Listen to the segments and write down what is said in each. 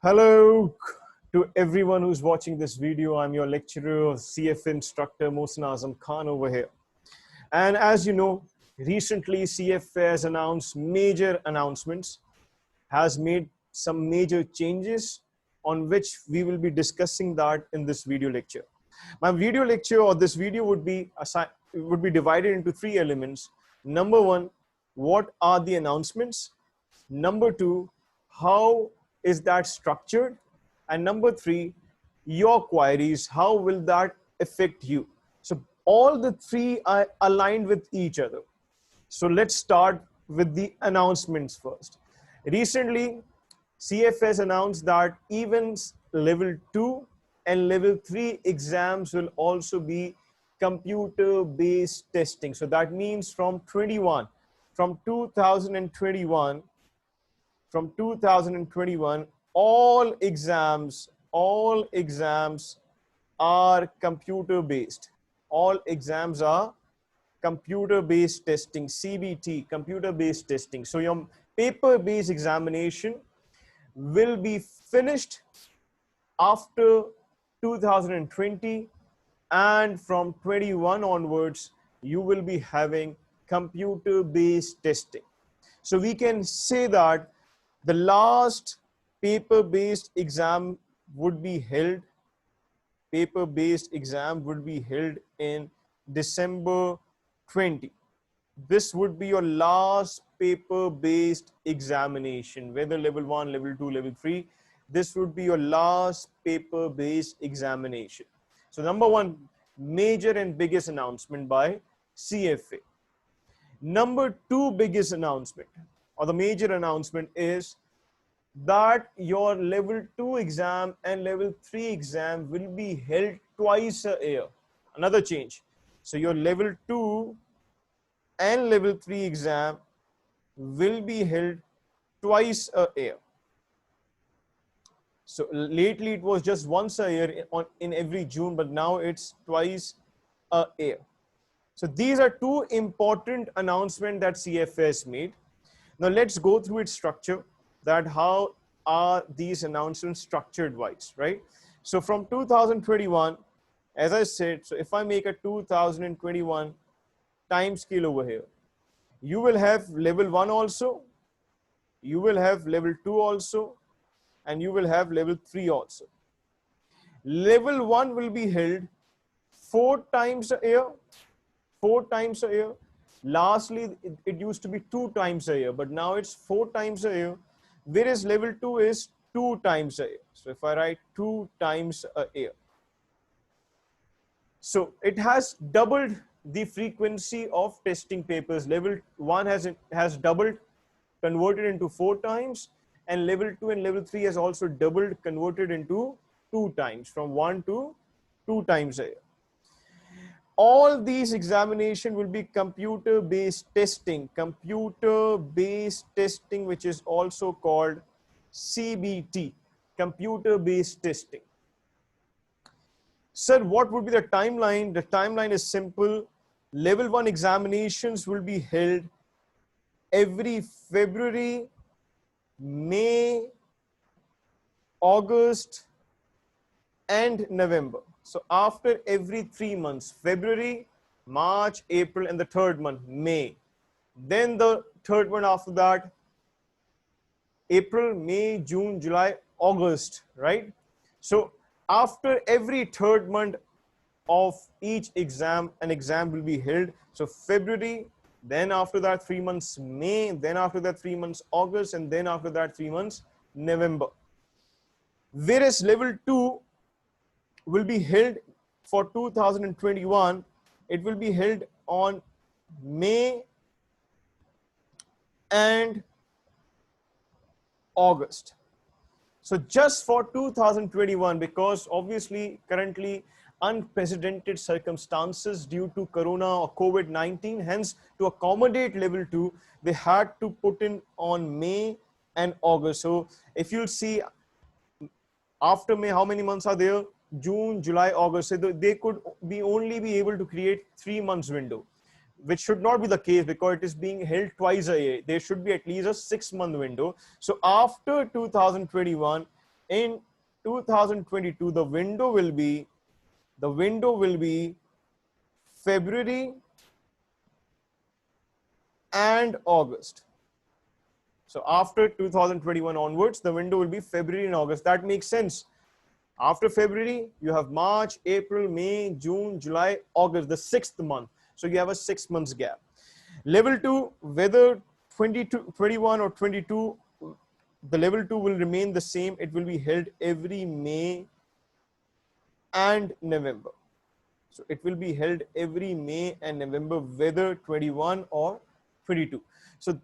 Hello to everyone who's watching this video. I'm your lecturer, CFA instructor, Mohsin Azam Khan over here. And as you know, recently CFA has announced major announcements, has made some major changes on which we will be discussing that in this video lecture. My video lecture or this video would be divided into three elements. Number one, what are the announcements? Number two, how is that structured? And number three, your queries, how will that affect you? So all the three are aligned with each other. So let's start with the announcements first. Recently, CFS announced that even level 2 and level 3 exams will also be computer-based testing. So that means from 2021, all exams are computer-based. All exams are computer-based testing, CBT, computer-based testing. So your paper-based examination will be finished after 2020, and from 21 onwards, you will be having computer-based testing. So we can say that the last paper-based exam would be held in December 20. This would be your last paper-based examination, whether level 1, level 2, level 3. This would be your last paper-based examination. So number one, major and biggest announcement by CFA. Number two biggest announcement, or the major announcement, is that your level 2 exam and level 3 exam will be held twice a year. Another change. So your level 2 and level 3 exam will be held twice a year. So lately it was just once a year in every June, but now it's twice a year. So these are two important announcements that CFA has made. Now let's go through its structure, that how are these announcements structured wise, right? So from 2021, as I said, so if I make a 2021 time scale over here, you will have level 1 also, you will have level 2 also, and you will have level 3 also. Level 1 will be held 4 times a year. Lastly, it used to be 2 times a year, but now it's 4 times a year, whereas level 2 is 2 times a year. So if I write 2 times a year, so it has doubled the frequency of testing papers. Level 1 has doubled, converted into 4 times, and level 2 and level 3 has also doubled, converted into 2 times, from 1 to 2 times a year. All these examinations will be computer-based testing, which is also called CBT, computer-based testing. Sir, what would be the timeline? The timeline is simple. Level 1 examinations will be held every February, May, August, and November. So after every 3 months, February, March, April, and the third month, May. Then the third one after that, April, May, June, July, August, right? So after every third month of each exam, an exam will be held. So February, then after that 3 months, May, then after that 3 months, August, and then after that 3 months, November. Whereas level 2 will be held for 2021, it will be held on May and August. So just for 2021, because obviously currently unprecedented circumstances due to Corona or COVID-19, hence to accommodate level 2, they had to put in on May and August. So if you'll see after May, how many months are there? June, July, August. So they could only be able to create 3 months window, which should not be the case because it is being held twice a year. There should be at least a 6-month window. So after 2021, In 2022, the window will be February and August. So after 2021 onwards, the window will be February and August. That makes sense. After February, you have March, April, May, June, July, August, the 6th month. So you have a 6 months gap. Level 2, whether 22, 21 or 22, the level 2 will remain the same. It will be held every May and November. So it will be held every May and November, whether 21 or 22. So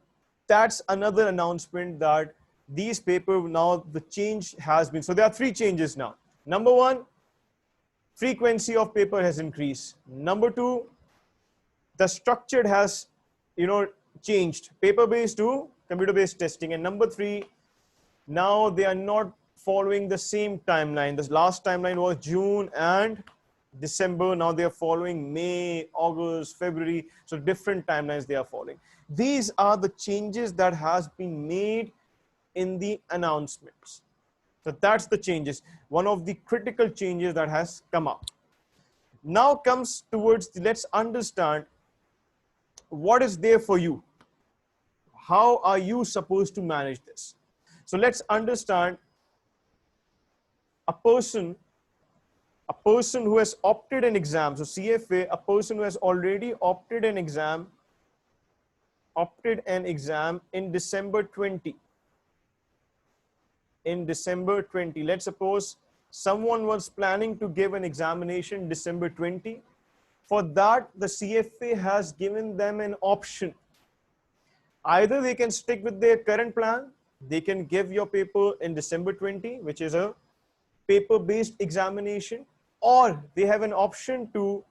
that's another announcement that these papers, now the change has been, so there are 3 changes now. Number 1, frequency of paper has increased. Number 2, the structure has, changed, paper-based to computer-based testing. And number 3, now they are not following the same timeline. The last timeline was June and December. Now they are following May, August, February. So different timelines they are following. These are the changes that has been made in the announcements. So that's the changes. One of the critical changes that has come up. Now comes towards let's understand what is there for you. How are you supposed to manage this? So let's understand a person who has opted an exam. So CFA, a person who has already opted an exam in December 20. In December 20, let's suppose someone was planning to give an examination December 20. For that, the CFA has given them an option. Either they can stick with their current plan, they can give your paper in December 20, which is a paper-based examination, or they have an option to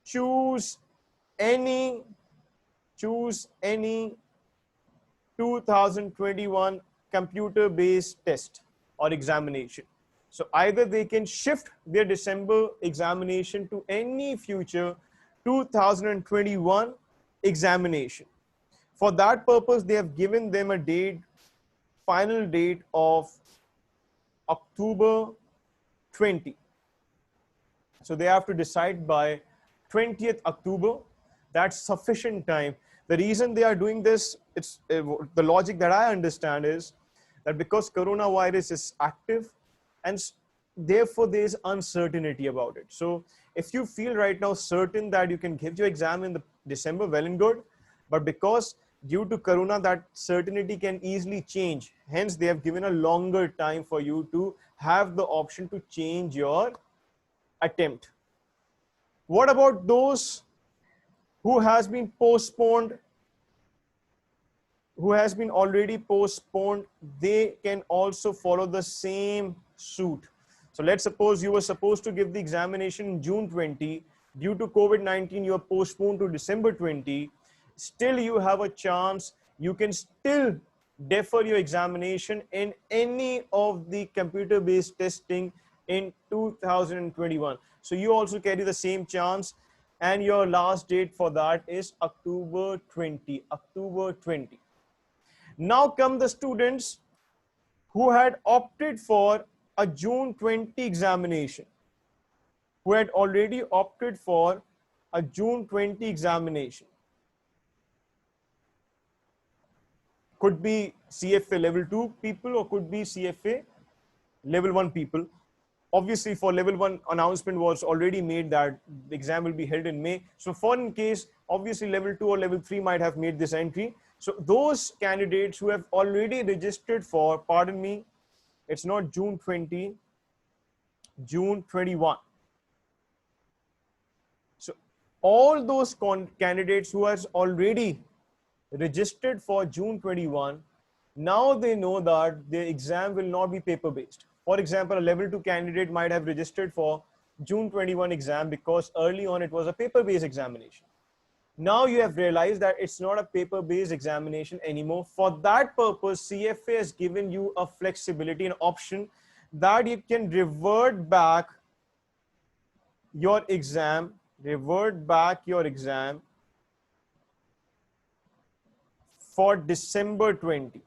choose any 2021 computer-based test or examination. So either they can shift their December examination to any future 2021 examination. For that purpose, they have given them a date, final date of October 20. So they have to decide by 20th October. That's sufficient time. The reason they are doing this, it's the logic that I understand is that because coronavirus is active and therefore there is uncertainty about it. So if you feel right now certain that you can give your exam in the December, well and good, but because due to corona that certainty can easily change, hence they have given a longer time for you to have the option to change your attempt. What about those who has been postponed, who has been already postponed? They can also follow the same suit. So let's suppose you were supposed to give the examination in June 20. Due to COVID-19, you are postponed to December 20. Still, you have a chance. You can still defer your examination in any of the computer-based testing in 2021. So you also carry the same chance. And your last date for that is October 20. October 20. Now come the students who had opted for a June 20 examination, who had already opted for a June 20 examination. Could be CFA level 2 people or could be CFA level 1 people. Obviously for level 1 announcement was already made that the exam will be held in May. So for in case, obviously level 2 or level 3 might have made this entry. So those candidates who have already registered for, pardon me, it's not June 20, June 21. So all those candidates who has already registered for June 21, now they know that their exam will not be paper-based. For example, a level 2 candidate might have registered for June 21 exam because early on it was a paper-based examination. Now you have realized that it's not a paper-based examination anymore. For that purpose, CFA has given you a flexibility, an option that you can revert back your exam, for December 20.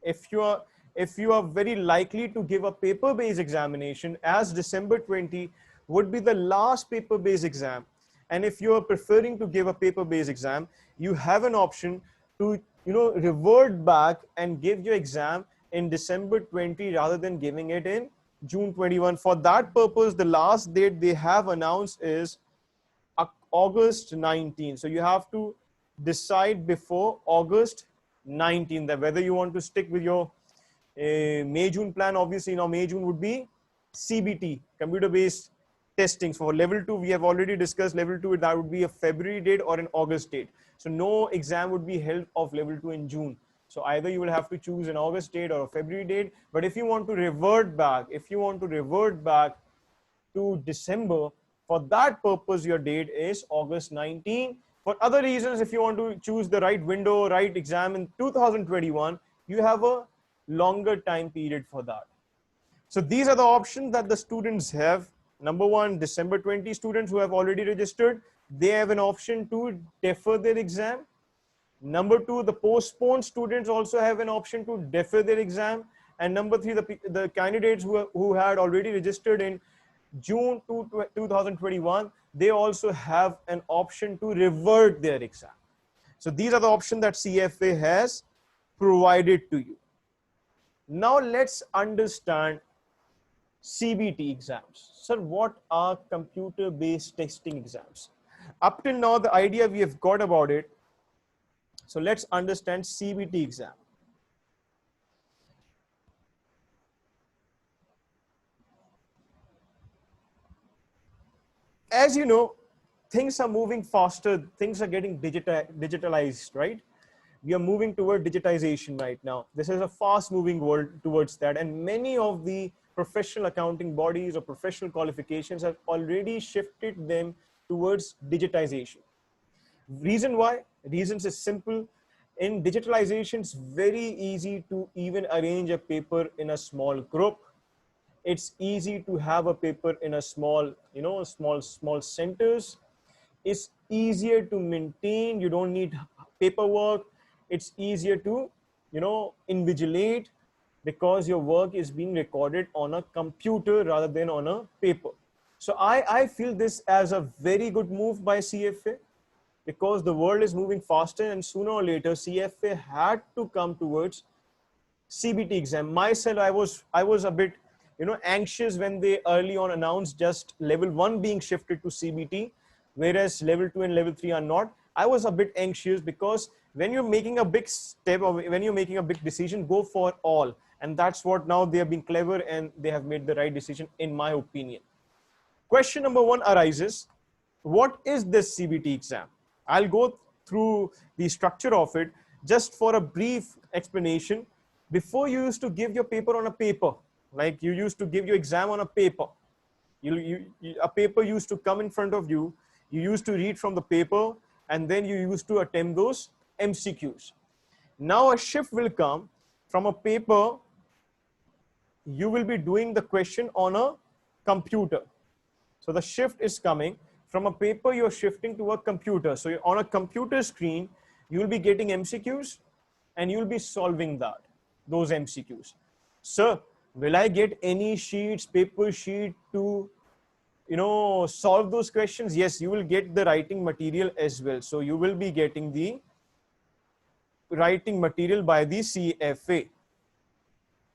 If you are, if you are very likely to give a paper-based examination, as December 20 would be the last paper-based exam. And if you are preferring to give a paper-based exam, you have an option to revert back and give your exam in December 20 rather than giving it in June 21. For that purpose, the last date they have announced is August 19. So you have to decide before August 19 that whether you want to stick with your May-June plan. Obviously, now May-June would be CBT, computer-based testing. For level 2, we have already discussed level 2, that would be a February date or an August date. So no exam would be held of level 2 in June. So either you will have to choose an August date or a February date. But if you want to revert back, to December, for that purpose, your date is August 19. For other reasons, if you want to choose the right window, right exam in 2021, you have a longer time period for that. So these are the options that the students have. Number one, December 20 students who have already registered, they have an option to defer their exam. Number two, the postponed students also have an option to defer their exam. And number three, the candidates who had already registered in June 2021, they also have an option to revert their exam. So these are the options that CFA has provided to you. Now let's understand CBT exams. Sir, what are computer-based testing exams? Up till now, the idea we have got about it. So let's understand CBT exam. As you know, things are moving faster, things are getting digitalized, right? We are moving toward digitization right now. This is a fast moving world towards that, and many of the professional accounting bodies or professional qualifications have already shifted them towards digitization. Reason why? Reasons is simple. In digitalization, it's very easy to even arrange a paper in a small group. It's easy to have a paper in a small, small centers. It's easier to maintain. You don't need paperwork. It's easier to, invigilate, because your work is being recorded on a computer rather than on a paper. So I feel this as a very good move by CFA, because the world is moving faster, and sooner or later CFA had to come towards CBT exam. Myself, I was a bit anxious when they early on announced just level 1 being shifted to CBT, whereas level 2 and level 3 are not. I was a bit anxious, because when you're making a big step or when you're making a big decision, go for all. And that's what now they have been clever, and they have made the right decision, in my opinion. Question number 1 arises, what is this CBT exam? I'll go through the structure of it just for a brief explanation. Before, you used to give your paper on a paper, like you used to give your exam on a paper. A paper used to come in front of you. You used to read from the paper, and then you used to attempt those MCQs. Now a shift will come from a paper. You will be doing the question on a computer. So the shift is coming from a paper, you're shifting to a computer. So on a computer screen, you will be getting MCQs, and you'll be solving those MCQs. Sir, will I get any sheets, paper sheet to solve those questions? Yes, you will get the writing material as well. So you will be getting the writing material by the CFA.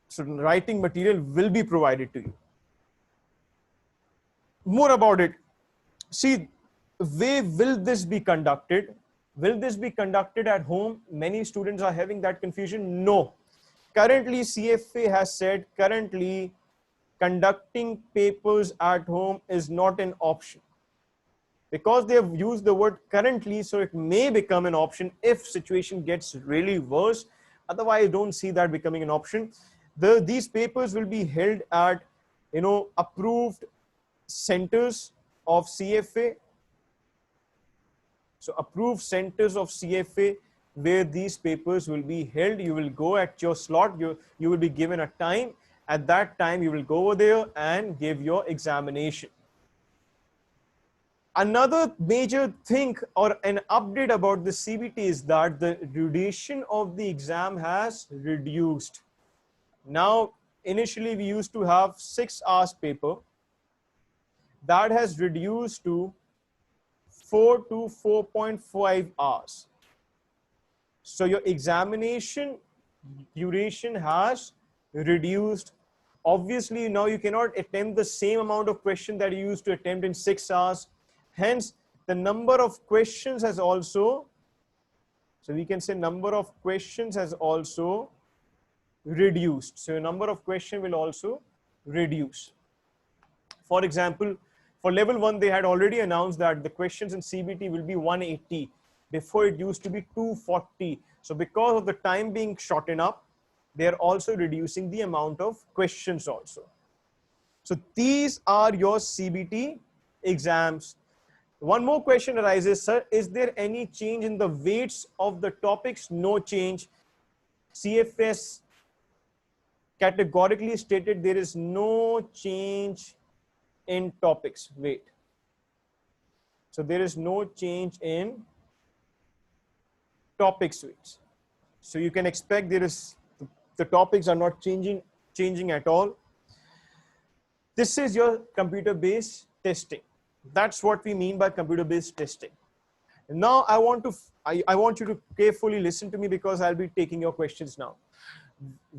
So writing material will be provided to you. More about it. See, where will this be conducted? Will this be conducted at home? Many students are having that confusion. No. Currently, CFA has said currently conducting papers at home is not an option. Because they have used the word currently, so it may become an option if situation gets really worse. Otherwise, don't see that becoming an option. These papers will be held at approved centers of CFA. So approved centers of CFA where these papers will be held. You will go at your slot. You will be given a time. At that time, you will go over there and give your examination. Another major thing or an update about the CBT is that the duration of the exam has reduced. Now, initially we used to have 6 hours paper. That has reduced to 4 to 4.5 hours. So your examination duration has reduced. Obviously, now you cannot attempt the same amount of question that you used to attempt in 6 hours. Hence, the number of questions has also, so we can say number of questions has also reduced. So number of question will also reduce. For example, for level 1, they had already announced that the questions in CBT will be 180. Before it used to be 240. So because of the time being shortened up, they are also reducing the amount of questions also. So these are your CBT exams. One more question arises, sir, is there any change in the weights of the topics? No change. CFS categorically stated there is no change in topics weight. So there is no change in topics weights. So you can expect there is, the topics are not changing at all. This is your computer-based testing. That's what we mean by computer-based testing. Now I want you to carefully listen to me because I'll be taking your questions now.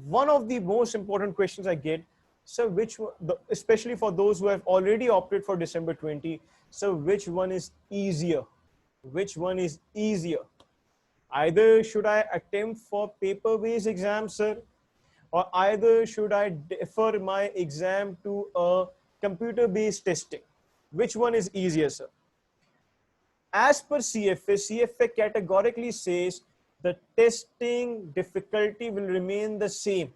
One of the most important questions I get, so especially for those who have already opted for December 20, so which one is easier? Which one is easier? Either should I attempt for paper-based exam, sir, or either should I defer my exam to a computer-based testing? Which one is easier, sir? As per CFA, CFA categorically says the testing difficulty will remain the same.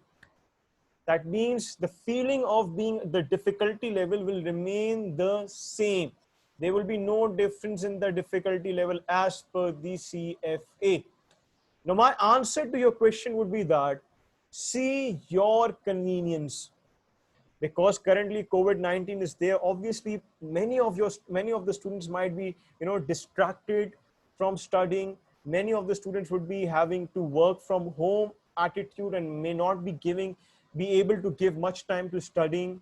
That means the feeling of being, the difficulty level will remain the same. There will be no difference in the difficulty level as per the CFA. Now, my answer to your question would be that see your convenience. Because currently COVID-19 is there, obviously many of the students might be distracted from studying. Many of the students would be having to work from home attitude and may not be able to give much time to studying.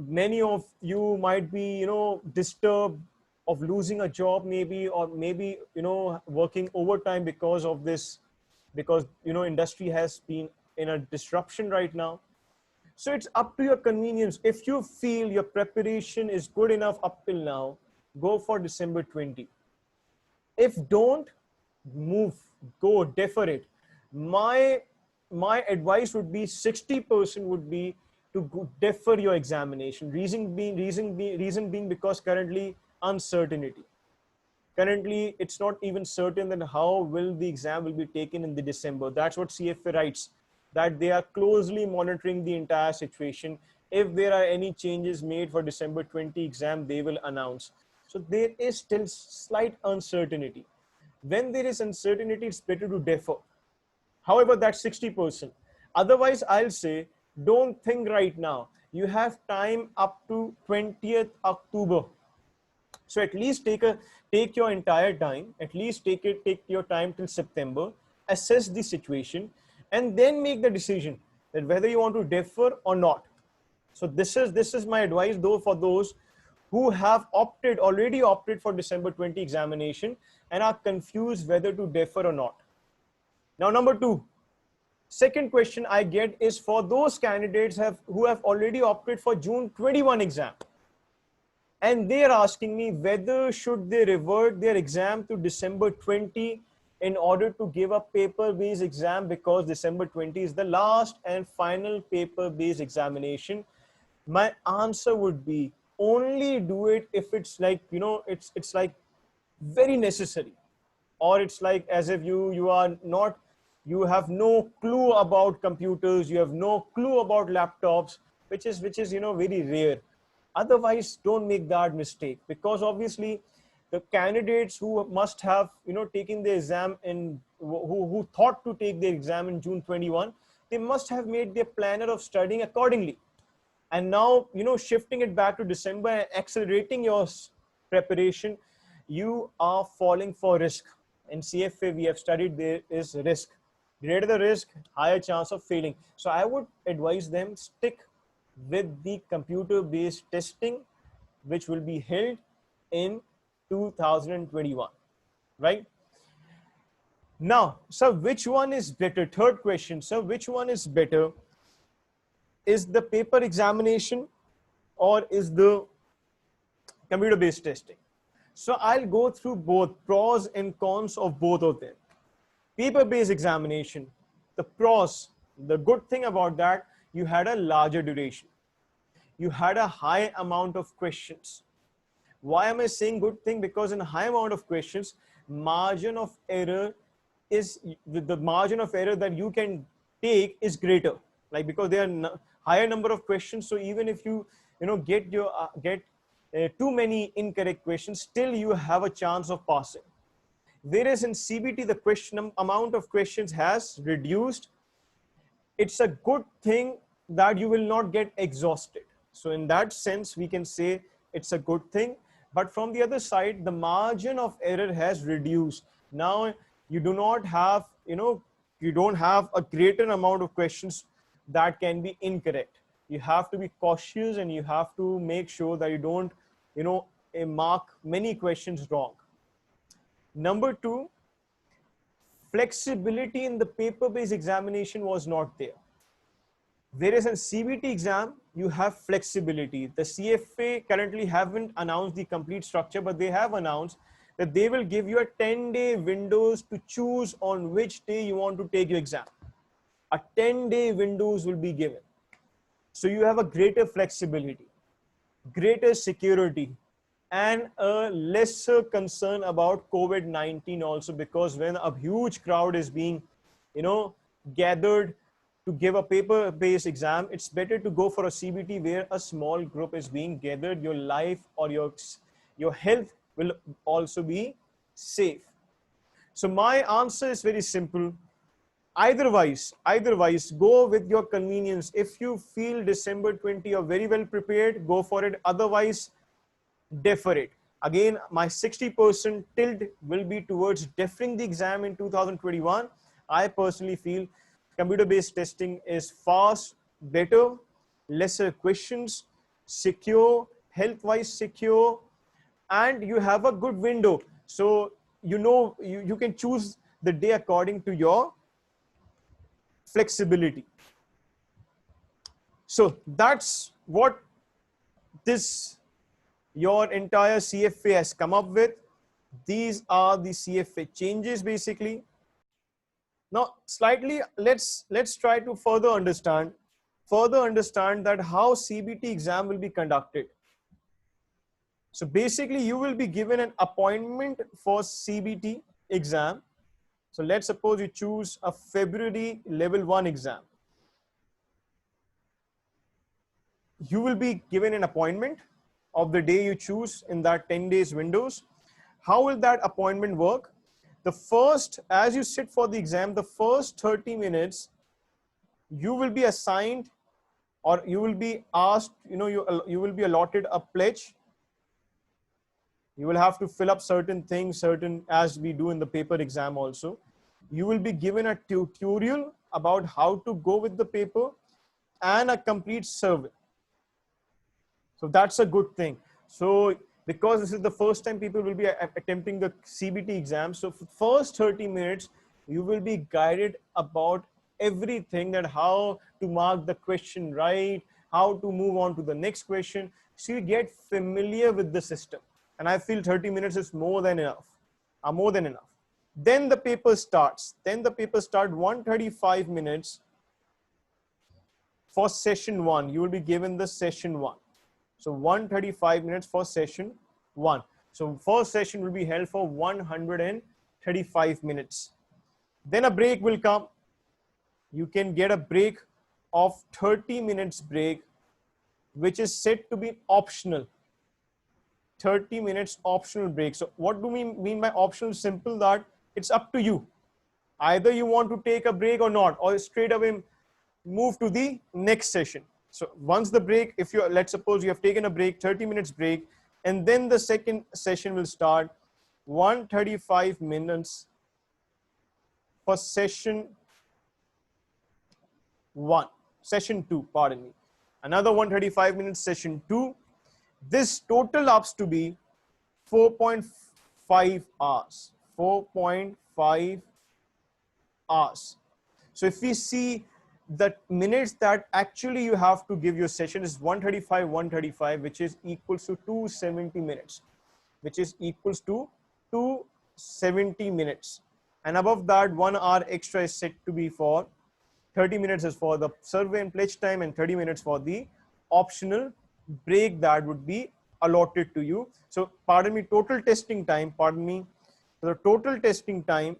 Many of you might be disturbed of losing a job maybe, or maybe working overtime because of this, because industry has been in a disruption right now. So it's up to your convenience. If you feel your preparation is good enough up till now, go for December 20. If don't, go defer it. My advice would be 60% would be to defer your examination. Reason being because currently uncertainty. Currently, it's not even certain that how will the exam will be taken in the December. That's what CFA writes, that they are closely monitoring the entire situation. If there are any changes made for December 20 exam, they will announce. So there is still slight uncertainty. When there is uncertainty, it's better to defer. However, that's 60%. Otherwise, I'll say, don't think right now. You have time up to 20th October. So at least take your entire time, at least take your time till September, assess the situation, and then make the decision that whether you want to defer or not. So this is my advice though for those who have already opted for December 20 examination and are confused whether to defer or not. Now, number 2, second question I get is for those candidates who have already opted for June 21 exam. And they are asking me whether should they revert their exam to December 20 in order to give a paper-based exam, because December 20 is the last and final paper-based examination. My answer would be only do it if it's like, it's like very necessary, or it's like as if you have no clue about computers, you have no clue about laptops, which is very rare. Otherwise, don't make that mistake, because obviously the candidates who must have taken the exam in who thought to take the exam in June 21, they must have made their planner of studying accordingly. And now shifting it back to December and accelerating your preparation, you are falling for risk. In CFA, we have studied there is risk. Greater the risk, higher chance of failing. So I would advise them stick with the computer-based testing, which will be held in 2021, right? Now, so which one is better? Third question, so which one is better? Is the paper examination or is the computer-based testing? So I'll go through both pros and cons of both of them. Paper-based examination, the pros, the good thing about that, you had a larger duration. You had a high amount of questions. Why am I saying good thing? Because in a high amount of questions, margin of error is the margin of error that you can take is greater. Like because there are higher number of questions, so even if you get too many incorrect questions, still you have a chance of passing. Whereas in CBT, the question amount of questions has reduced. It's a good thing that you will not get exhausted. So in that sense, we can say it's a good thing. But from the other side, the margin of error has reduced. Now you do not have, you don't have a greater amount of questions that can be incorrect. You have to be cautious and you have to make sure that you don't, mark many questions wrong. Number two, flexibility in the paper-based examination was not there. Whereas in CBT exam, you have flexibility. The CFA currently haven't announced the complete structure, but they have announced that they will give you a 10-day windows to choose on which day you want to take your exam. A 10-day windows will be given. So you have a greater flexibility, greater security, and a lesser concern about COVID-19 also, because when a huge crowd is being, gathered to give a paper-based exam, it's better to go for a CBT where a small group is being gathered. Your life or your health will also be safe. So my answer is very simple. Eitherwise, go with your convenience. If you feel December 20 are very well prepared, go for it. Otherwise, defer it. Again, my 60% tilt will be towards deferring the exam in 2021. I personally feel computer-based testing is fast, better, lesser questions, secure, health-wise secure, and you have a good window. So you can choose the day according to your flexibility. So that's what your entire CFA has come up with. These are the CFA changes basically. Now slightly let's try to further understand that how CBT exam will be conducted. So basically you will be given an appointment for CBT exam. So let's suppose you choose a February level 1 exam. You will be given an appointment of the day you choose in that 10 days windows. How will that appointment work? The first, as you sit for the exam, the first 30 minutes, you will be assigned or you will be asked, you will be allotted a pledge. You will have to fill up certain things, as we do in the paper exam also. You will be given a tutorial about how to go with the paper and a complete survey. So that's a good thing. So because this is the first time people will be attempting the CBT exam, so for first 30 minutes, you will be guided about everything, that how to mark the question right, how to move on to the next question. So you get familiar with the system. And I feel 30 minutes is more than enough. Then the paper starts. 135 minutes for session 1. You will be given the session 1. So 135 minutes for session 1. So first session will be held for 135 minutes. Then a break will come. You can get a break of 30 minutes break, which is said to be optional. 30 minutes optional break. So what do we mean by optional? Simple, that it's up to you. Either you want to take a break or not, or straight away move to the next session. So once the break, let's suppose you have taken a break, 30 minutes break, and then the second session will start, 135 minutes for session 1, session 2, pardon me. Another 135 minutes, session 2. This total ups to be 4.5 hours. 4.5 hours. So if we see the minutes that actually you have to give your session is 135, which is equals to 270 minutes, which is equals to 270 minutes. And above that, 1 hour extra is set to be for 30 minutes is for the survey and pledge time, and 30 minutes for the optional break that would be allotted to you. So pardon me, total testing time, pardon me, the total testing time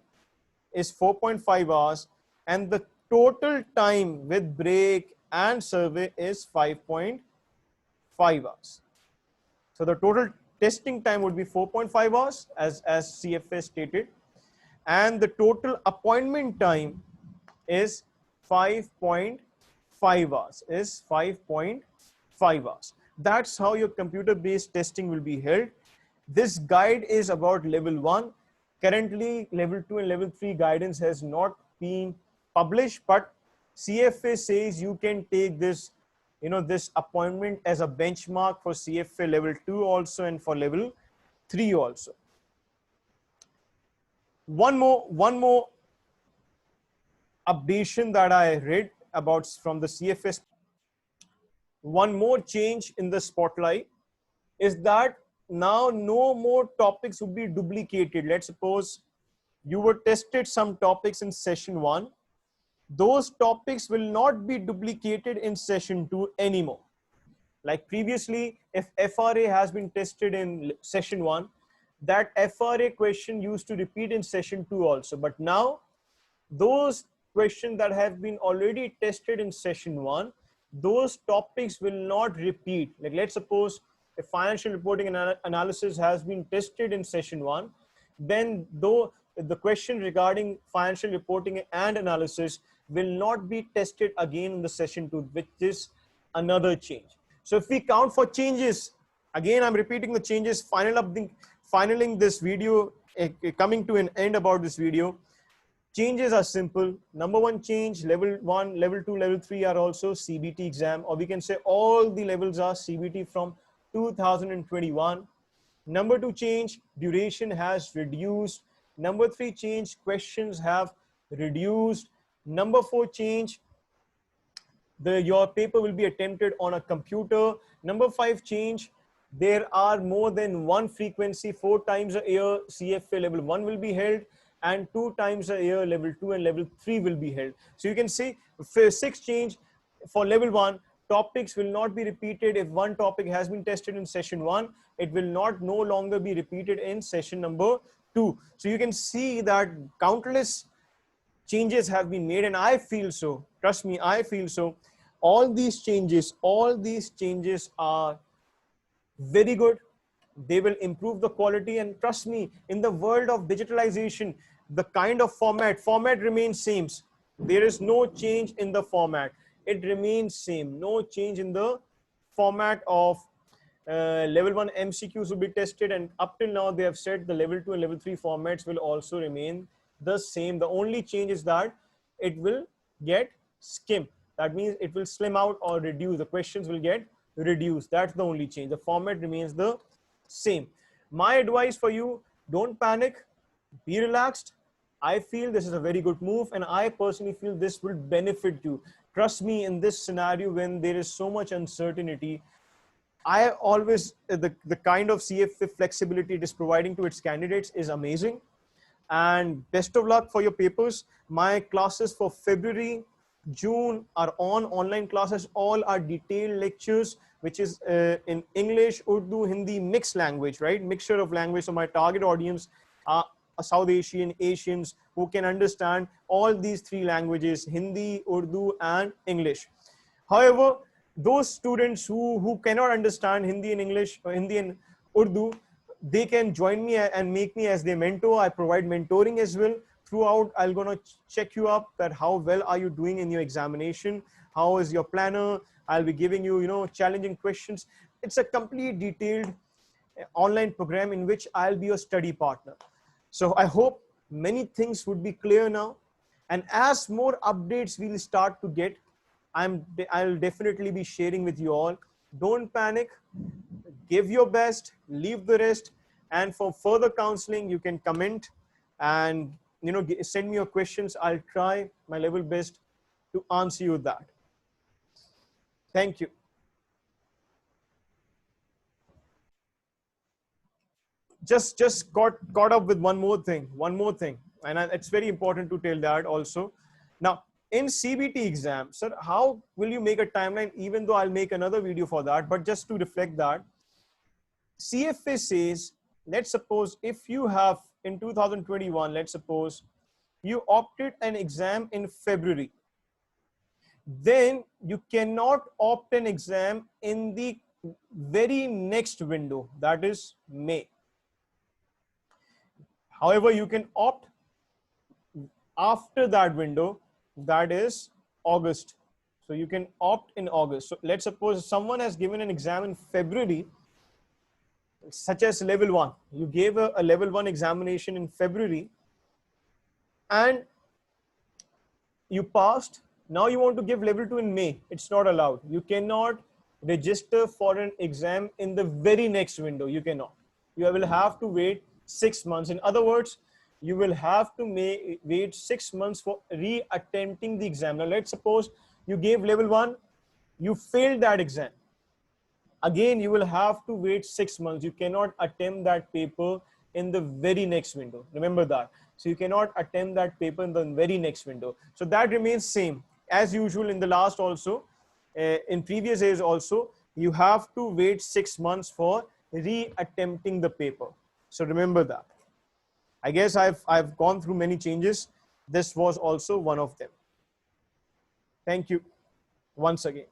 is 4.5 hours, and the total time with break and survey is 5.5 hours. So the total testing time would be 4.5 hours as CFA stated, and the total appointment time is 5.5 hours, is 5.5 hours. That's how your computer-based testing will be held. This guide is about level 1. Currently, level 2 and level 3 guidance has not been published, but CFA says you can take this, this appointment as a benchmark for CFA level 2 also and for level 3 also. One more updation that I read about from the CFA. One more change in the spotlight is that now no more topics would be duplicated. Let's suppose you were tested some topics in session 1. Those topics will not be duplicated in session 2 anymore. Like previously, if FRA has been tested in session 1, that FRA question used to repeat in session 2 also. But now those questions that have been already tested in session 1, those topics will not repeat. Like let's suppose if financial reporting and analysis has been tested in session 1, then though the question regarding financial reporting and analysis will not be tested again in the session 2, which is another change. So if we count for changes, again I'm repeating the changes, finaling this video, coming to an end about this video. Changes are simple. Number 1 change, level 1, level 2, level 3 are also CBT exam, or we can say all the levels are CBT from 2021. Number 2 change, duration has reduced. Number 3 change, questions have reduced. Number 4 change, your paper will be attempted on a computer. Number 5 change, there are more than one frequency, 4 times a year CFA level 1 will be held, and 2 times a year level 2 and level 3 will be held. So you can see for 6 change for level 1, topics will not be repeated. If one topic has been tested in session 1, it will no longer be repeated in session number 2. So you can see that countless changes have been made, and I feel so, trust me, I feel so. All these changes are very good. They will improve the quality, and trust me, in the world of digitalization, the kind of format remains same. There is no change in the format. It remains same. No change in the format of level 1 MCQs will be tested, and up till now they have said the level 2 and level 3 formats will also remain the same. The only change is that it will get skimmed. That means it will slim out or reduce. The questions will get reduced. That's the only change. The format remains the same. My advice for you, don't panic, be relaxed. I feel this is a very good move, and I personally feel this will benefit you. Trust me, in this scenario when there is so much uncertainty, I always, the kind of CFA flexibility it is providing to its candidates is amazing. And best of luck for your papers. My classes for February, June are on online classes. All are detailed lectures, which is in English, Urdu, Hindi, mixed language, right? Mixture of language. So my target audience are South Asian, Asians who can understand all these 3 languages, Hindi, Urdu, and English. However, those students who cannot understand Hindi and English, or Hindi and Urdu, they can join me and make me as their mentor. I provide mentoring as well. Throughout, I'm going to check you up that how well are you doing in your examination, how is your planner. I'll be giving you, challenging questions. It's a complete detailed online program in which I'll be your study partner. So I hope many things would be clear now. And as more updates we'll start to get, I'll definitely be sharing with you all. Don't panic, give your best, leave the rest. And for further counseling, you can comment and send me your questions. I'll try my level best to answer you that. Thank you. Just caught up with one more thing, and it's very important to tell that also. Now, in CBT exam, sir, how will you make a timeline? Even though I'll make another video for that, but just to reflect that, CFA says, let's suppose if you have in 2021, let's suppose you opted an exam in February, then you cannot opt an exam in the very next window, that is May. However, you can opt after that window, that is August. So you can opt in August. So let's suppose someone has given an exam in February, such as level 1. You gave a level 1 examination in February and you passed. Now you want to give level 2 in May. It's not allowed. You cannot register for an exam in the very next window. You cannot. You will have to wait 6 months. In other words, you will have to wait 6 months for re-attempting the exam. Now let's suppose you gave level 1, you failed that exam. Again, you will have to wait 6 months. You cannot attempt that paper in the very next window. Remember that. So you cannot attempt that paper in the very next window. So that remains same as usual in the last also. In previous years also, you have to wait 6 months for re-attempting the paper. So remember that. I guess I've gone through many changes. This was also one of them. Thank you once again.